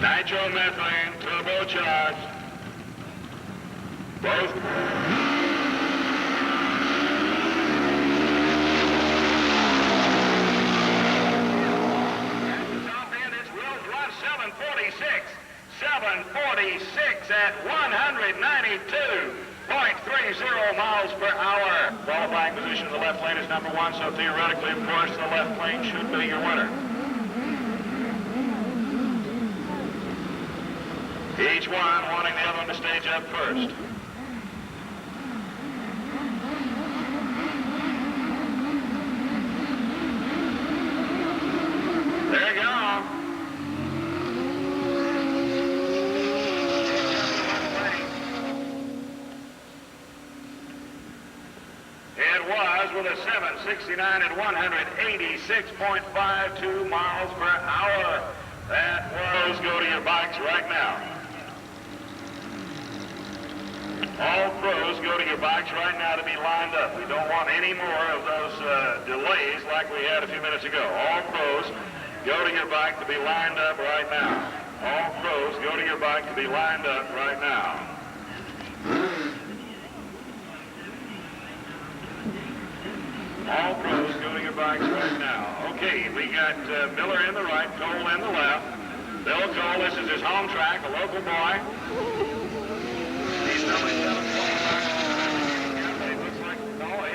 Nitromethane turbocharged. Both. At the top end, it's Will Drop 746. 746 at 192.30 miles per hour. Qualifying position of the left lane is number 1, so theoretically, of course, the left lane should be your winner. Each one wanting the other one to stage up first. There you go. It was with a 769 at 186.52 miles per hour. That was, go to your bikes right now. All pros go to your bikes right now to be lined up. We don't want any more of those delays like we had a few minutes ago. All pros go to your bike to be lined up right now. All pros go to your bike to be lined up right now. All pros go to your bikes right now. Okay, we got Miller in the right, Cole in the left. Bill Cole, this is his home track, a local boy. He's number 7. It looks like, no,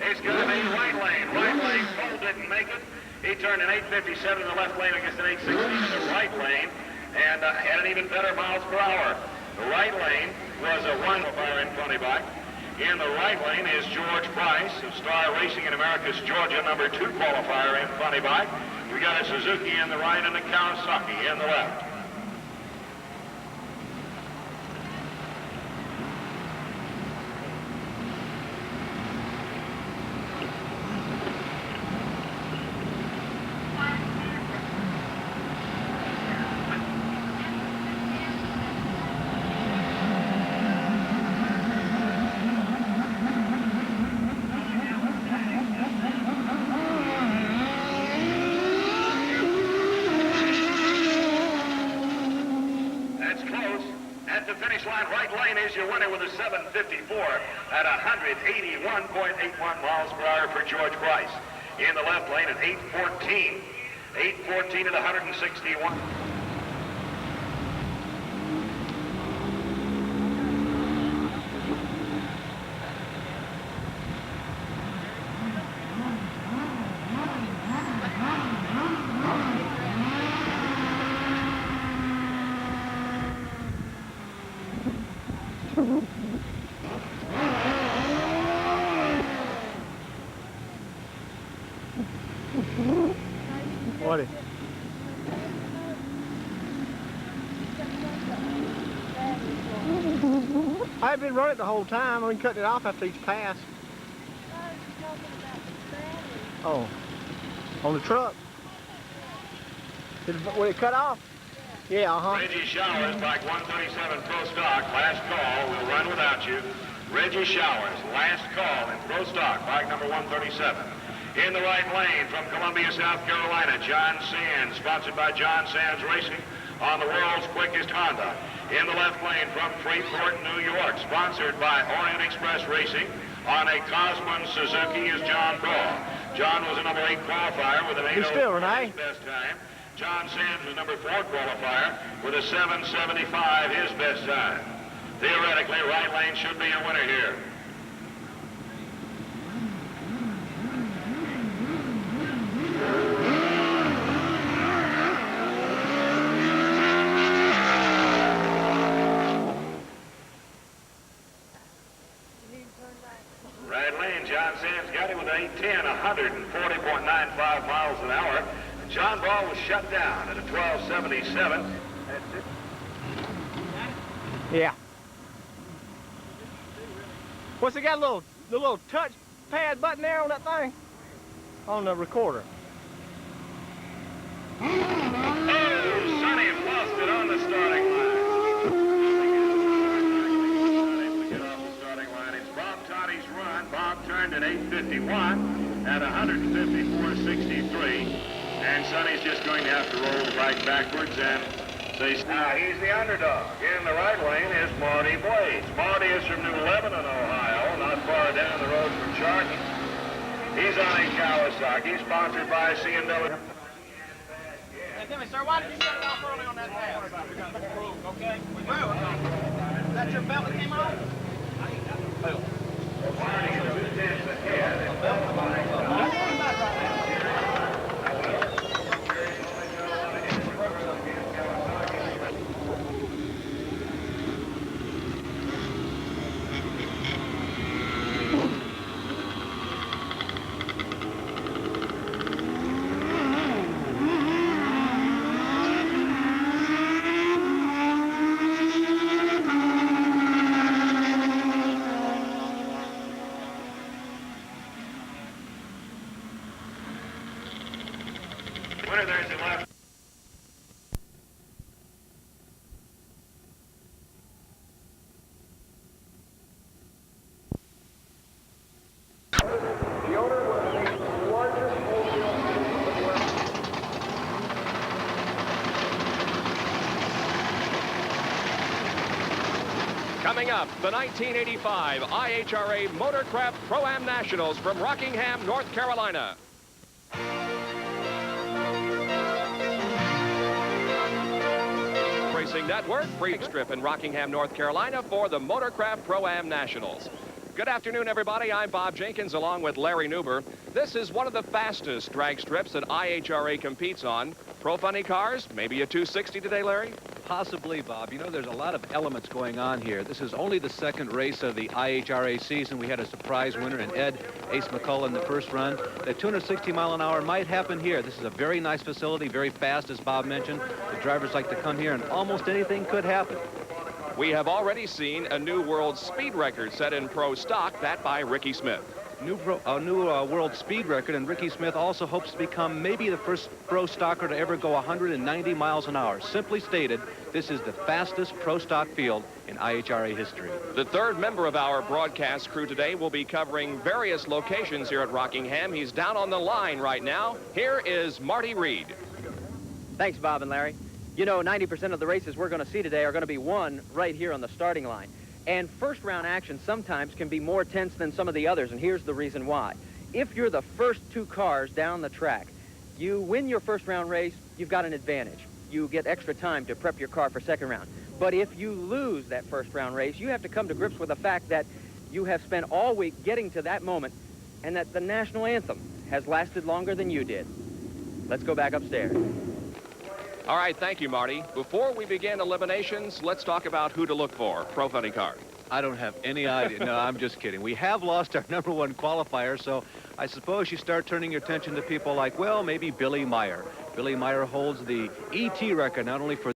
it's going to be right lane. Right lane, Cole didn't make it. He turned an 857 in the left lane against an 816 in the right lane and had an even better miles per hour. The right lane was a 1 fire in funny bike. In the right lane is George Price of Star Racing in Americus, Georgia, number 2 qualifier in funny bike. We got a Suzuki in the right and a Kawasaki in the left. Your winner with a 754 at 181.81 miles per hour for George Price. In the left lane at 814 at 161. What? I've been running it the whole time. I've been cutting it off after each pass. Oh, on the truck. Will it cut off? Yeah, Reggie Showers, bike 137 Pro Stock, last call. We'll run without you. Reggie Showers, last call in Pro Stock, bike number 137. In the right lane from Columbia, South Carolina, John Sands, sponsored by John Sands Racing on the world's quickest Honda. In the left lane from Freeport, New York, sponsored by Orient Express Racing on a Cosman Suzuki, is John Brawl. John was a number 8 qualifier with an 8:04 best time. John Sands was number 4 qualifier with a 7:75 his best time. Theoretically, right lane should be a winner here. Right lane, John Sands got him with an 810, 140.95 miles an hour. John Ball was shut down at a 12:77. Yeah. What's it got the little touch pad button there on that thing? On the recorder. Oh, Sonny lost it on the starting line. Able to get off the starting line. It's Bob Toddy's run. Bob turned at 8:51 at 154.63. And Sonny's just going to have to roll the bike backwards and Now he's the underdog. In the right lane is Marty Blades. Marty is from New Lebanon, Ohio, not far down the road from Sharkey. He's on a Kawasaki, sponsored by C&W. Hey, Timmy, sir, why did you shut it off early on that pass? Okay? Is that your belt that came off? Marty is 2/10 ahead. Winner, there's the left. The owner was the largest Coming up, the 1985 IHRA Motorcraft Pro-Am Nationals from Rockingham, North Carolina. Racing Network, free strip in Rockingham, North Carolina for the Motorcraft Pro-Am Nationals. Good afternoon, everybody. I'm Bob Jenkins along with Larry Newber. This is one of the fastest drag strips that IHRA competes on. Pro funny cars, maybe a 260 today, Larry? Possibly, Bob. You know, there's a lot of elements going on here. This is only the second race of the IHRA season. We had a surprise winner in Ed Ace McCullough in the first run. That 260 mile an hour might happen here. This is a very nice facility, very fast, as Bob mentioned. The drivers like to come here, and almost anything could happen. We have already seen a new world speed record set in pro stock, that by Ricky Smith. New world speed record, and Ricky Smith also hopes to become maybe the first pro stocker to ever go 190 miles an hour. Simply stated, this is the fastest pro stock field in IHRA history. The third member of our broadcast crew today will be covering various locations here at Rockingham. He's down on the line right now. Here is Marty Reed. Thanks, Bob and Larry. You know, 90% of the races we're going to see today are going to be won right here on the starting line. And first round action sometimes can be more tense than some of the others, and here's the reason why. If you're the first two cars down the track, you win your first round race, you've got an advantage. You get extra time to prep your car for second round. But if you lose that first round race, you have to come to grips with the fact that you have spent all week getting to that moment, and that the national anthem has lasted longer than you did. Let's go back upstairs. All right, thank you, Marty. Before we begin eliminations, let's talk about who to look for. Pro funny car. I don't have any idea. No, I'm just kidding. We have lost our #1 qualifier, so I suppose you start turning your attention to people like, well, maybe Billy Meyer. Billy Meyer holds the ET record, not only for